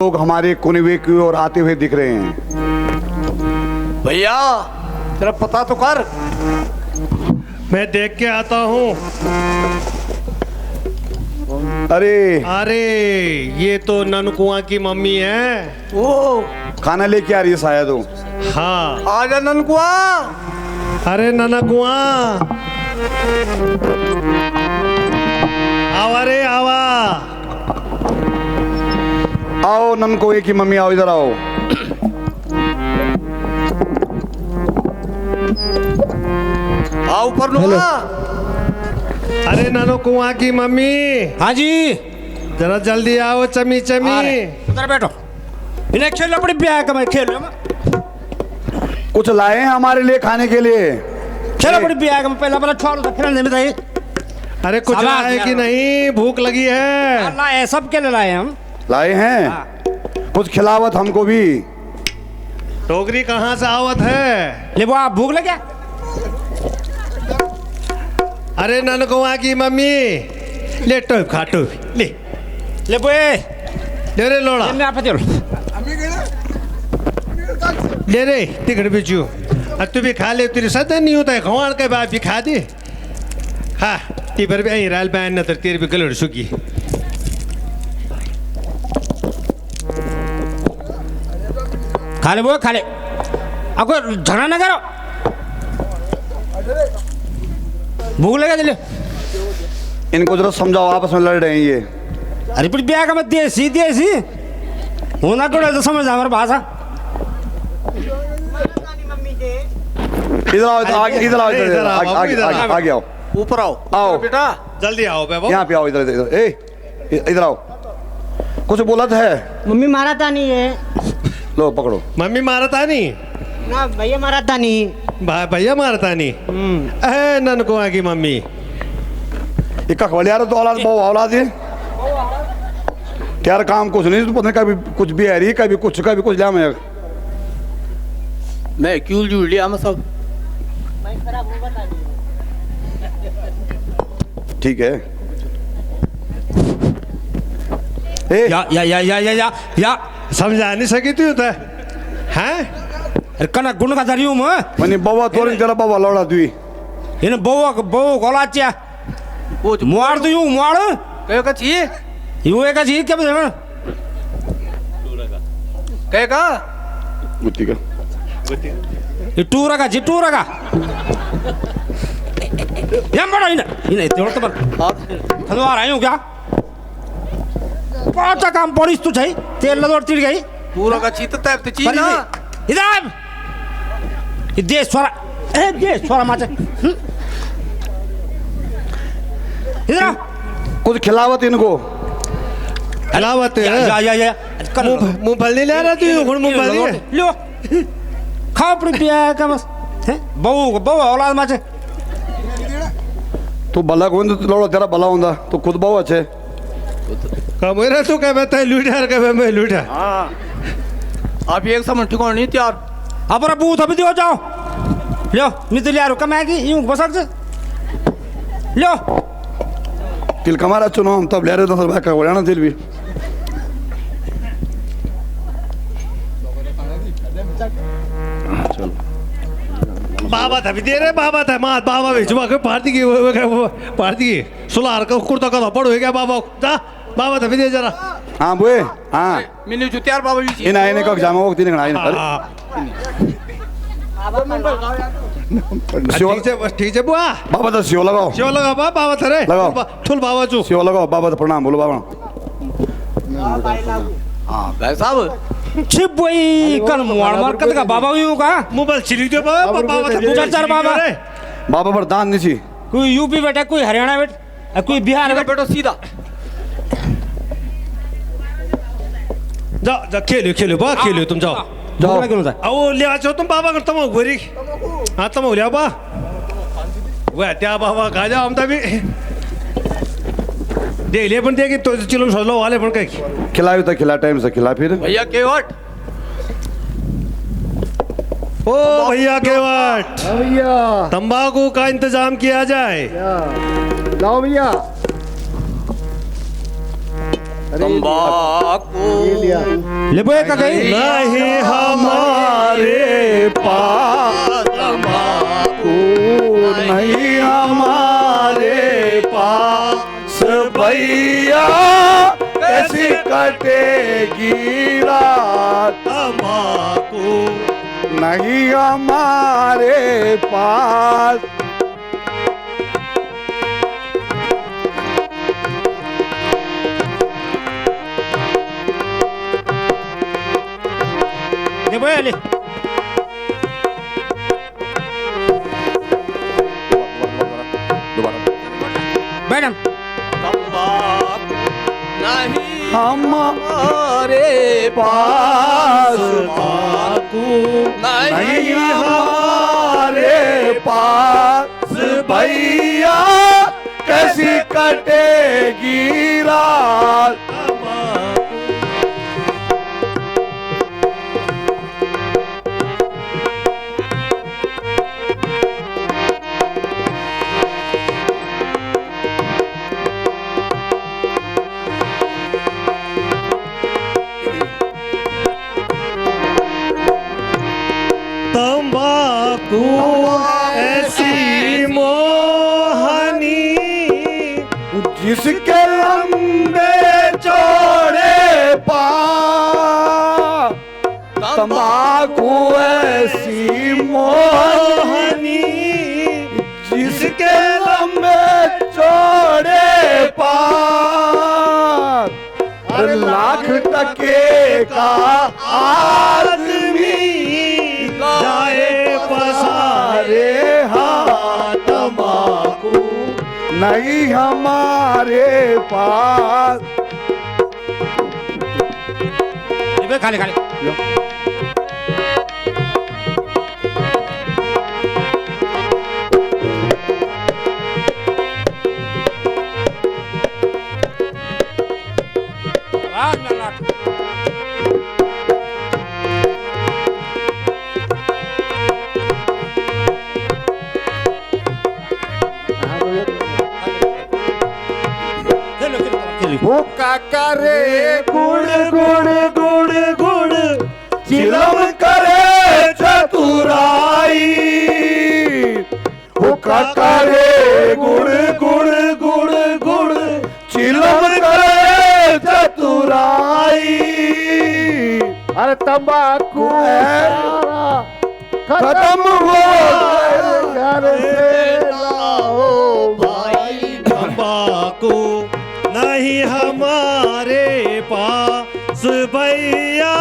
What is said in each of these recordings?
लोग हमारे कुनबे की ओर आते हुए दिख रहे हैं। भैया तेरा पता तो कर। मैं देख के आता हूँ। अरे ये तो ननकुआ की मम्मी है। ओ खाना लेके आ रही है शायद वो। हाँ, आजा ननकुआ। अरे ननकुआ आवा रे आवा। आओ ननकुए की मम्मी, आओ इधर आओ। आओ ऊपर नुआ। अरे ननकुआ की मम्मी, हाँ जी, जरा जल्दी आओ। चमी चमी, उधर बैठो। इन्हें खेलो, अपनी ब्याह का मैं खेलो। कुछ लाए हैं हमारे लिए खाने के लिए। खेलो अपनी ब्याह का पहला पहला छोड़ दो, फिर नहीं बताइए। अरे कुछ साला लाए कि नहीं? भूख लगी है। लाए, सब के लिए लाए हम। लाए हैं? हाँ। कुछ खिलावत हमको भी। टोकरी कहाँ से आवत है? ले वो आप भूख लगे? अरे ननकुआ की मम्मी, ले टोप खा टोप ले। ले वो ले रे लोड़ा, मैं आप चलो। ले रे टिकट बिचू। अब तू भी खा ले, तेरी सदा नहीं होता है खवान के बाद भी खा दे। हाँ ती पर भी यहीं राल बैन न तेरी भी गलड़ सुखी। खा ले वो, खा ले। आपको झगड़ा ना करो। भूख लगा चले। इनको जरा समझाओ, आपस में लड़ रहे हैं ये। अरे पर ब्याह का मत देसी देसी होना तो समझ हमारी भाषा। इधर आओ, इधर आओ, इधर आओ, आगे आगे आओ। ऊपर आओ। आओ बेटा जल्दी आओ बेबो। यहाँ पे आओ, इधर इधर। इधर आओ। कुछ बोला है? मम्मी मारा था नहीं है लो पकड़ो। मम्मी मारता नहीं ना, भैया मारा था नहीं। भैया मारता नहीं। अरे ननकुआ की मम्मी, इक्का खवलियार तो औलाद बहु औलाद है यार। काम कुछ नहीं, पता कभी कुछ भी आ रही, कभी कुछ लिया मैं क्यों जुड़ लिया मैं सब। ठीक है। या समझा नहीं सकी तू होता है? अरे कना गुण का धरियो मैं। मनी बाबा तोरी तेरा बाबा लौड़ा दुई। इन्हें बो गोलाचिया वो मुआर तो यूं मुआर कहो का चाहिए। यूं एक चीज क्या बताऊं? कहेगा गुत्ती का ये टूरा का जिटूरा का ये बड़ा इन्हें तेरे तो पर खनवा रहा हूं क्या? पांच काम पड़ी तू चाहिए तेल लदोड़ चिड़ गई पूरा का चीत तैप तो चाहिए ना। इधर ये देश स्वरा माचे इधर कुछ खिलावत इनको। खिलावत या मुंह फल नहीं ले रहा तू? मुंह फल नहीं लो खाओ अपनी पिया का बस बहु औलाद माचे। तू भला कौन लौड़ा तेरा भला होंदा तो खुद बहु अच्छे मेरा तो क्या बता लूटा कर मैं लूटा। हाँ आप एक समय ठिकाना नहीं तैयार। अब बूथ अभी दियो जाओ लो नहीं यार कमाएगी यूं बसक से लो तिल कमारा चुनो हम तब ले रहे तो सर भाई का बोला तिल भी। चलो बाबा था भी दे रहे बाबा था माँ बाबा भेजवा के पार्टी की सुलार का कुर्ता का पड़ हो गया बाबा जा बाबा था भी दे जरा। हाँ बुए हाँ मैंने जो तैयार बाबा भी इन आने का जामा वक्त नहीं खड़ा ठीक है बुआ। बाबा तो सियो लगाओ। शिव लगा बाबा था रे लगाओ। ठुल बाबा चू सियो लगाओ। बाबा तो प्रणाम बोलो बाबा। हाँ भाई साहब छिप वही कल मार कर का बाबा यूं का मोबाइल चिली दो बाबा था चार बाबा बाबा पर दान नहीं थी। कोई यूपी बेटा कोई हरियाणा बेटा कोई बिहार बेटा बेटो सीधा जा खेलो बा खेलो तुम जाओ जाओ। आओ ले आओ तुम बाबा कर तमो गोरी। हाँ तमो ले बा वह त्या बाबा खा जाओ हम तभी दे ले पण दे कि तो चिलो सोलो वाले पण कहीं खिलायो तो खिला टाइम से खिला फिर। भैया केवट ओ भैया केवट भैया तंबाकू का इंतजाम किया जाए। लाओ भैया। तंबाकू ले बोए का गई नहीं हमारे पास तंबाकू, नहीं हमारे पास भैया, कैसी कटेगी रात तंबाकू नहीं हमारे पास। ले बोए ले मैडम तंबाकू नहीं हमारे पास तंबाकू नहीं हमारे पास भैया, कैसी कटेगी रात। तंबाकू ऐसी मोहनी जिसके लंबे चौड़े पाँव, तंबाकू ऐसी मोहनी जिसके लंबे चौड़े पाँव, अरे लाख टके का आदमी जाए पसारे हाथ, तंबाकू नहीं हमारे पास। ले बोए खाली खाली वाह मेरा भूखा करे गुड़ गुड़ गुड़ गुड़, चिलम करे चतुराई। भूखा करे गुड़ गुड़ गुड़ गुड़, चिलम करे चतुराई। अरे तंबाकू खत्म हो घर से लाओ भाई। तंबाकू नहीं हमारे पास भैया।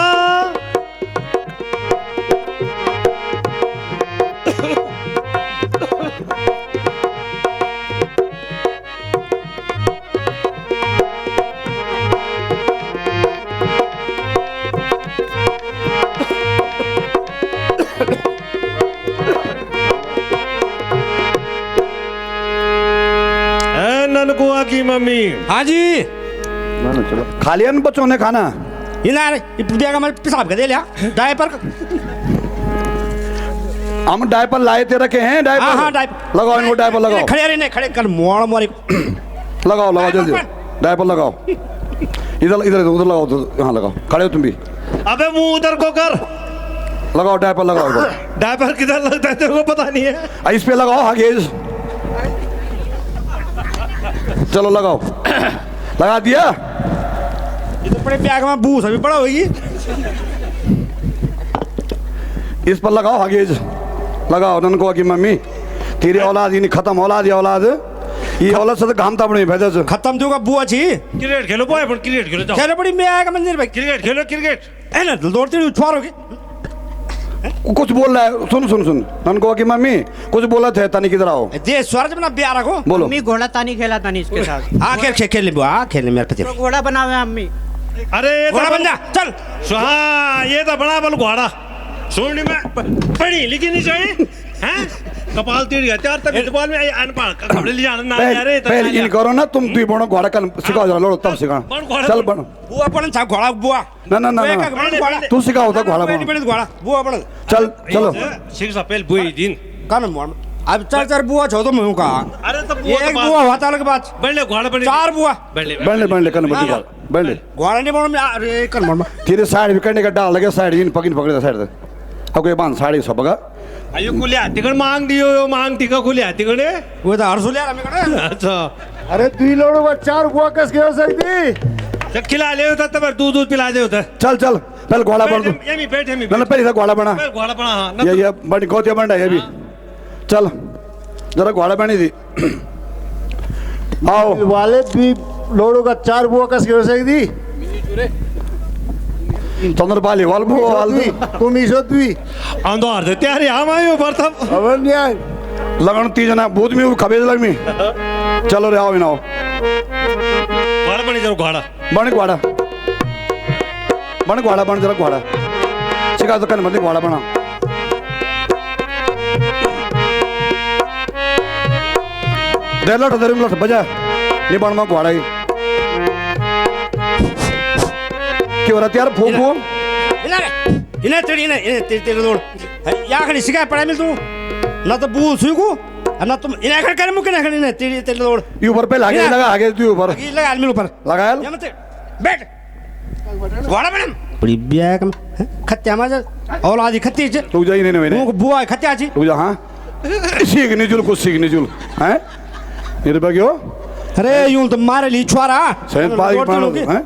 ननकुआ की मम्मी हाँ जी खाली अन बच्चों ने खाना इनार दिया का मैं पेशाब कर दे लिया डायपर हम डायपर लाए थे रखे हैं डायपर। हाँ हाँ डायपर लगाओ इनको डायपर लगाओ। खड़े रहे नहीं खड़े कर मोड़ मोरी लगाओ लगाओ जल्दी डायपर लगाओ। इधर इधर उधर लगाओ यहाँ लगाओ। खड़े हो तुम भी। अबे मुंह उधर को कर। लगाओ डायपर लगाओ इधर। डायपर किधर लगता है तेरे को पता नहीं है। इस पे लगाओ हगेज। चलो लगाओ। लगा दिया। ये तो बड़े बैग में बूस अभी बड़ा होगी। इस पर लगाओ हगेज। लगाओ ननको की मम्मी तेरी औलाद ही नहीं खत्म औलाद ये औलाद ये औलाद से घाम तापने भेजा से खत्म जो का बुआ छी क्रिकेट खेलो बॉय पर क्रिकेट खेलो जाओ। खेलो बड़ी मैं आएगा मंदिर भाई क्रिकेट खेलो क्रिकेट। है ना दौड़ते हुए छुआ रहोगे। कुछ बोल रहा है। सुन सुन सुन ननको की मम्मी कुछ बोला थे तनी किधर आओ। दे स्वरज बना ब्याह रखो बोलो। अम्मी घोड़ा तानी खेला तानी इसके साथ। हाँ खेल ले बुआ खेल ले मेरे पति तो घोड़ा बना हुआ है अम्मी। अरे ये घोड़ा बन जा चल। हाँ ये तो बड़ा बल घोड़ा सुनने में पढ़ी लिखी नहीं चाहिए हैं कपाल तीर गया चार तक इतबाल में अनपढ़ कपड़े ले जाना ना यार ये पहले इन करो ना तुम भी बनो घोड़ा कल सिखाओ जरा लो तब सिखा। चल बनो बुआ पड़न छा घोड़ा बुआ ना ना ना घोड़ा तू सिखाओ तो घोड़ा बनो। बड़े घोड़ा बुआ पड़न चल चलो सिख सा पहले बुई दिन कान मोड़ अब चार बुआ छो तो मुंह का अरे तो एक बुआ हुआ ताल के बाद बढ़ले घोड़ा बने चार बुआ बढ़ले बढ़ले बढ़ले कन बड़ी बात बंडे घोड़ा नहीं बोल अरे कर मर तेरे साइड भी करने का डाल लगे साइड इन पकड़ साइड अब कोई बांध साड़ी सब बघा अयो खुल्या तिकड मांग दियो यो मांग तिका खुल्या तिकडे वो तो हरसुल यार हमें कडे अच्छा अरे तुही लोडो का 4 गुआ कस घेऊ सकती तर खिला ले होता तर दूध पिला दे होता चल चल पहले घोड़ा बन दो यमी बैठ यमी ना पहले घोड़ा बना घोड़ा पणा हां ये बड़ी गोतिया बन ये भी चल जरा घोड़ा बनी थी आओ वाले भी लोडो का 4 गुआ कस घेऊ सकती चंद्रपाली वाल तुम ईशो तुही अंदर दे त्यारे हम आयो प्रथम अवन न्याय लगन 3 जना भूत में खबेज लग में चलो रे आओ इनाओ घोड़ा बनी जरो घोड़ा बन घोड़ा बन जरा घोड़ा सिखा तो कन मतलब घोड़ा बना दे लट बजा ये बन में घोड़ा ही क्यों रहा यार फूफू इन्हें तेरे लोड या खड़ी सिखाए पढ़ाई मिल तू ना तो बूल सुईगू ना तुम इन्हें खड़ करे मुके ना खड़ी ने तेरे लोड ये ऊपर पे लगा लगा आगे तू ऊपर ये लगा आदमी ऊपर लगाया या मत बैठ घोड़ा बन बड़ी बिया कम खत्या मजा औलादी खत्ती छ तू जाई नहीं मैंने मुंह बुआ खत्या छी तू जा हां सीखने जुल कुछ सीखने जुल हैं मेरे बगियो अरे यूं तो मारे ली छुआरा सैन पाई पानो हैं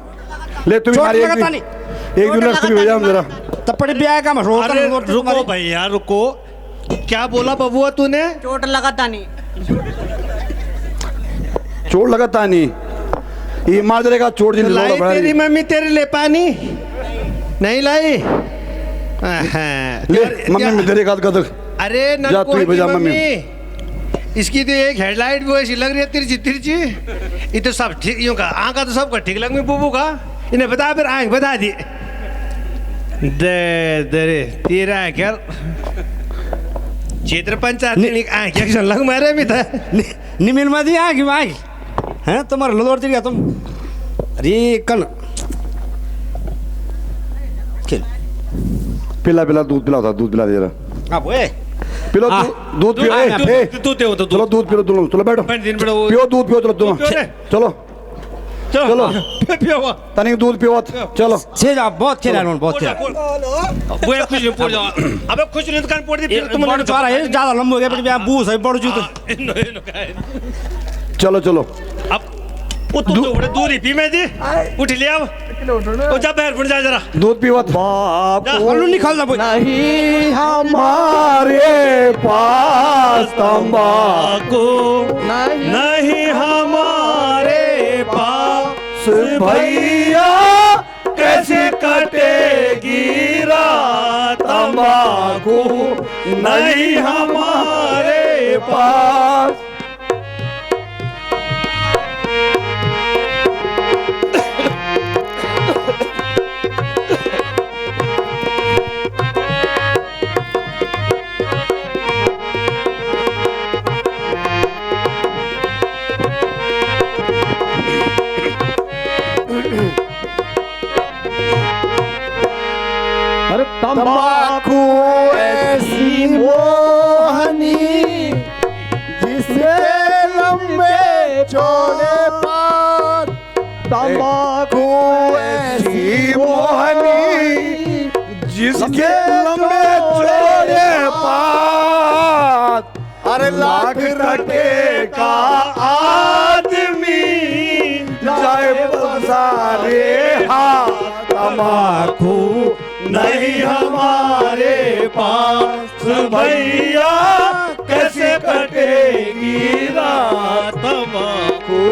ले तू भी मारी एक दूसरे तू भी भेजा हम जरा तपड़ी बिया का मरो अरे रुको भाई यार रुको क्या बोला बबुआ तूने चोट लगाता नहीं चोट लगाता नहीं ये मार देगा चोट जिन लाई लोड़ा तेरी मम्मी तेरे लिए पानी नहीं लाई ले मम्मी में तेरे का गदक अरे जा तू ही बजा मम्मी इसकी तो एक हेडलाइट भी ऐसी लग रही है तिरछी ये तो सब ठीक यूं का आँख तो सबका ठीक लग में बुबू का इन्हें बता फिर आँख बता दी दे रे तेरा है क्या क्षेत्र पंचायत आँख एक्शन लग मारे भी था निमिल मदी आ कि भाई हैं तुम्हारा लोड तिरिया तुम अरे कन खेल पिला दूध पिला दे जरा अब ओए पिलो दूध पियो ए तू ते हो तो चलो दूध पियो तुम चलो बैठो दिन बड़ा पियो दूध पियो चलो तुम चलो चलो पियो तनिक दूध पियो चलो से जा बहुत खेला उन्होंने बहुत खेला वो एक कुछ पड़ जाओ अबे कुछ नहीं दुकान पड़ दी फिर तुम बड़ चारा है ज्यादा लंबो हो गया पर बूस है बड़ जूत चलो चलो अब वो तू तो बड़े दूर ही पी में दी उठ ले अब ओ जा बाहर फुट जा जरा दूध पियो हल्लू निकाल दे नहीं हमारे पास तंबाकू नहीं हमारे पास भैया कैसे कटेगी रात तंबाकू नहीं हमारे पास तंबाकू ऐसी मोहनी जिससे लंबे चौड़े पार तंबाकू ऐसी मोहनी जिसके लंबे चौड़े पास अरे लाख रटे का आदमी जाए पसारे हाथ तंबाकू नहीं हमारे पास भैया कैसे कटेगी रात तंबाकू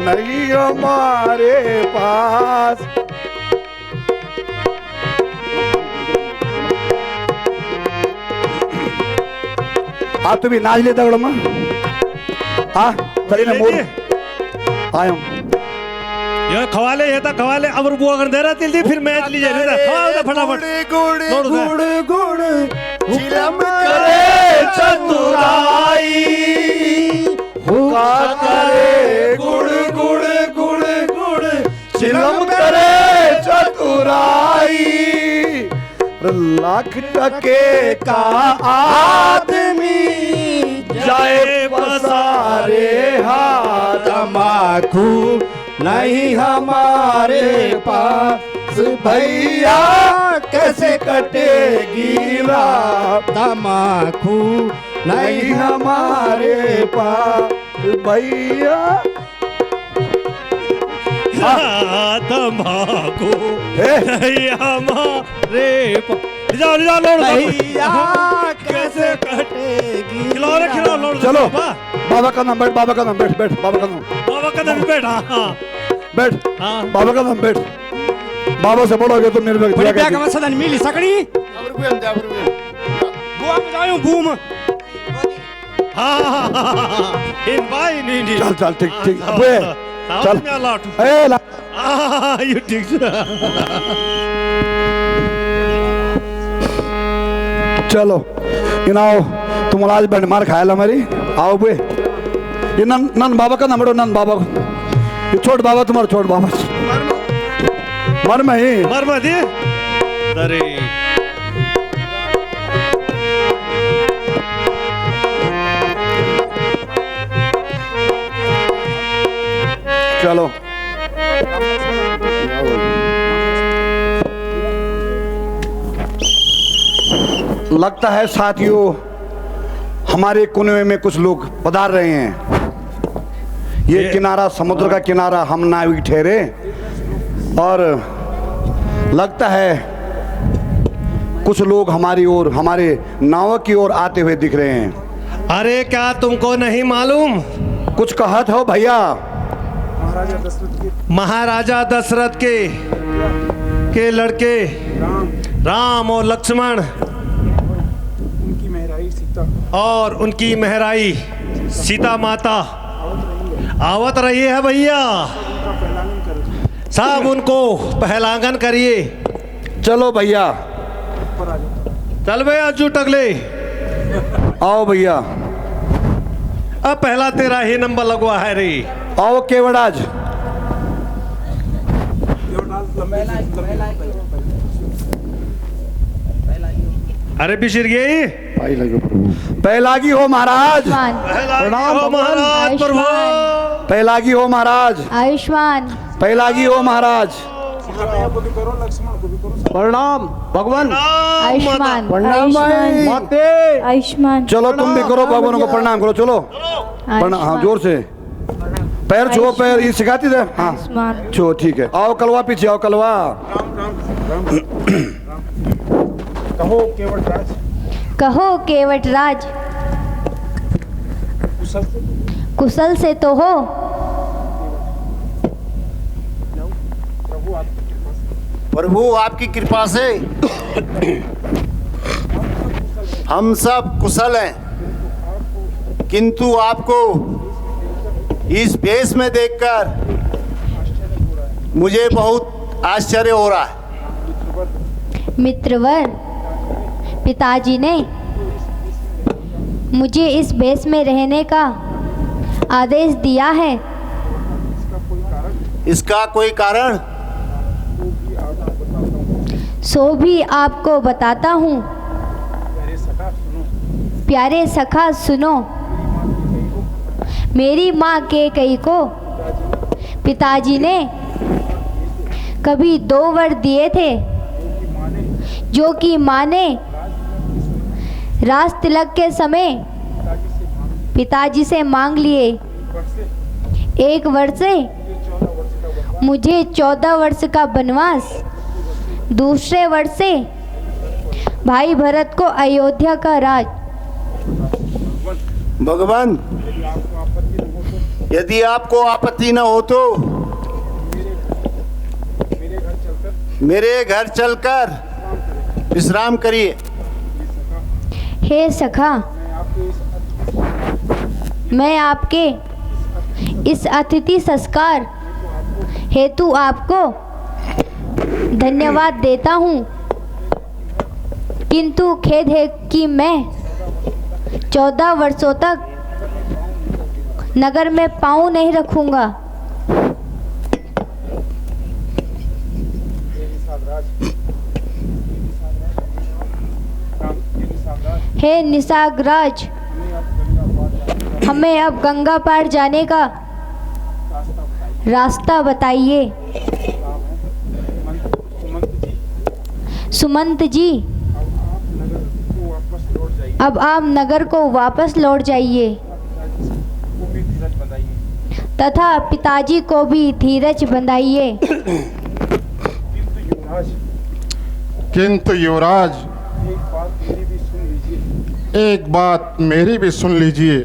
नहीं हमारे पास आ तुम्ही नाच लेता एवढं मग हा तरी ना मोर आयो ये खवाले ये था खवाले अब बुआ कर दे रहा तिल दी फिर मैच लीजिए ना खवा दे फटाफट गुड़ गुड़ गुड़ चिलम करे चतुराई हुआ करे गुड़ गुड़ गुड़ गुड़ चिलम करे चतुराई लाख टके का आदमी जाए पसारे हाथ तंबाकू नहीं हमारे पास भैया कैसे कटेगी रात तमाकू नहीं हमारे पास भैया तम्बाकू ए? नहीं हमारे जाओ जाओ लोड भैया कैसे कटेगी खिलाओ रे खिलाओ लोड चलो बाबा का नाम बैठ, बाबा का नाम बैठ, बैठ बाबा का नाम बाबा का नाम बैठ। हाँ बैठ, हाँ। बाबा का नाम बैठ। बाबा से बोलोगे तो मेरे बड़ी दिया ब्याह करती। का मसला नहीं मिली सकड़ी बुआ बजाऊं बूम हाँ इन भाई नहीं चल चल ठीक ठीक अबे चल लौट ए ला ये ठीक से चलो इनाओ तुम आज बैंड मार खाया हमारी आओ बे ये नन नन बाबा का नाम नन बाबा को ये छोड़ बाबा तुम्हारा छोड़ बाबा मर में ही मर मत अरे चलो लगता है साथियों हमारे कुनवे में कुछ लोग पधार रहे हैं। ये किनारा समुद्र का किनारा हम नाविक ठहरे और लगता है कुछ लोग हमारी ओर हमारे नाव की ओर आते हुए दिख रहे हैं। अरे क्या तुमको नहीं मालूम कुछ कहत हो भैया महाराजा दशरथ के लड़के राम और लक्ष्मण और उनकी महराई सीता माता आवत रही है भैया सब उनको पहलांगन करिए। चलो भैया चल भैया जू टगले आओ भैया अब पहला तेरा ही नंबर लगवा है रे। आओ केवड़ाज अरे बिशिर गई पहलागी हो महाराज आयुष्मान हो महाराज प्रभु पहलागी हो महाराज आयुष्मान पहलागी हो महाराज प्रणाम भगवान आयुष्मान प्रणाम आयुष्मान माते आयुष्मान चलो तुम भी करो भगवान को प्रणाम करो चलो प्रणाम हाँ जोर से पैर छुओ पैर ये सिखाती थे हाँ आयुष्मान छो ठीक है आओ कलवा पीछे आओ कलवा कहो केवट राज कुशल से तो हो प्रभु आपकी कृपा से हम सब कुशल हैं, किंतु आपको इस भेष में देखकर मुझे बहुत आश्चर्य हो रहा है। मित्रवर पिताजी ने मुझे इस भेष में रहने का आदेश दिया है। इसका कोई कारण? सो भी आपको बताता हूँ। प्यारे सखा सुनो, मेरी माँ कैकेयी को पिताजी ने कभी 2 वर दिए थे, जो कि माँ ने राज तिलक के समय पिताजी से मांग लिए। एक वर्ष से मुझे 14 वर्ष का वनवास, दूसरे वर्ष से भाई भरत को अयोध्या का राज। भगवान, यदि आपको आपत्ति न हो तो मेरे घर चलकर विश्राम करिए। हे सखा, मैं आपके इस अतिथि संस्कार हेतु आपको धन्यवाद देता हूँ, किंतु खेद है कि मैं 14 वर्षों तक नगर में पाँव नहीं रखूँगा। हे निषादराज, हमें अब गंगा पार जाने का रास्ता बताइए। सुमंत जी, अब आप नगर को वापस लौट जाइए तथा पिताजी को भी धीरज बंधाइए। किंतु युवराज, एक बात मेरी भी सुन लीजिए।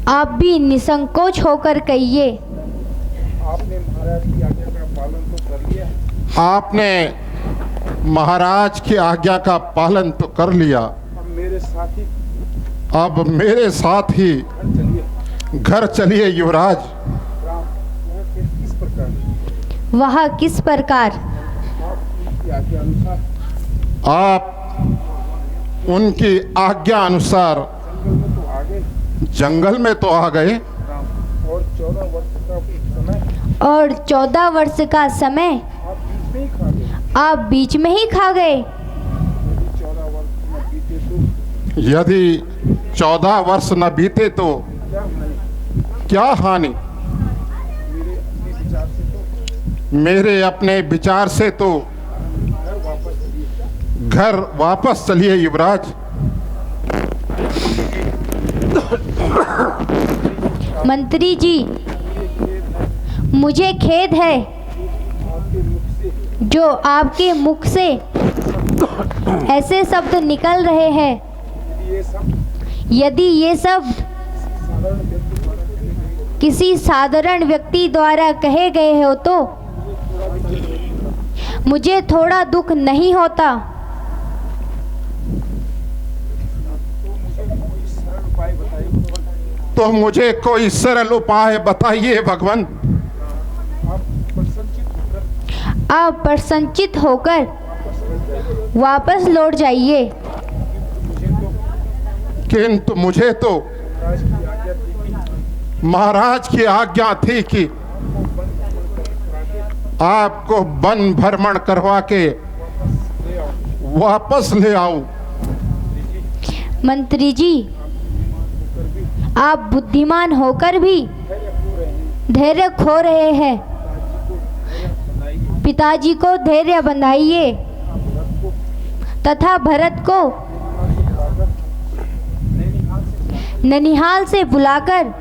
आप भी निसंकोच होकर कहिए। आपने महाराज की आज्ञा का पालन तो कर लिया, अब मेरे साथ ही घर चलिए युवराज। वह किस प्रकार? आप उनकी आज्ञा अनुसार जंगल में तो आ गए, और 14 वर्ष का समय आप बीच में ही खा गए। यदि 14 वर्ष न बीते तो क्या हानि? मेरे अपने विचार से तो घर वापस चलिए युवराज। मंत्री जी, मुझे खेद है जो आपके मुख से ऐसे शब्द निकल रहे हैं। यदि ये शब्द किसी साधारण व्यक्ति द्वारा कहे गए हो तो मुझे थोड़ा दुख नहीं होता। तो मुझे कोई सरल उपाय बताइए भगवान। आप प्रसन्नचित होकर वापस लौट जाइए। किंतु मुझे तो महाराज की आज्ञा थी कि आपको वन भ्रमण करवा के वापस ले आऊं। मंत्री जी, आप बुद्धिमान होकर भी धैर्य खो रहे हैं। पिताजी को धैर्य बंधाइए तथा भरत को ननिहाल से बुलाकर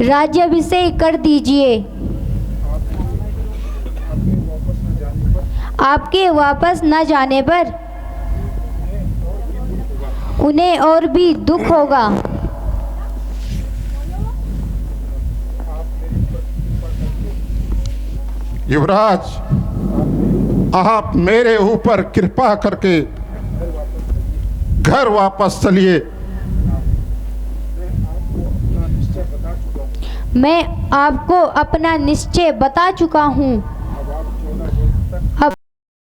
राज्याभिषेक कर दीजिए। आपके वापस न जाने पर उन्हें और भी दुख होगा। युवराज, आप मेरे ऊपर कृपा करके घर वापस चलिए। मैं आपको अपना निश्चय बता चुका हूँ।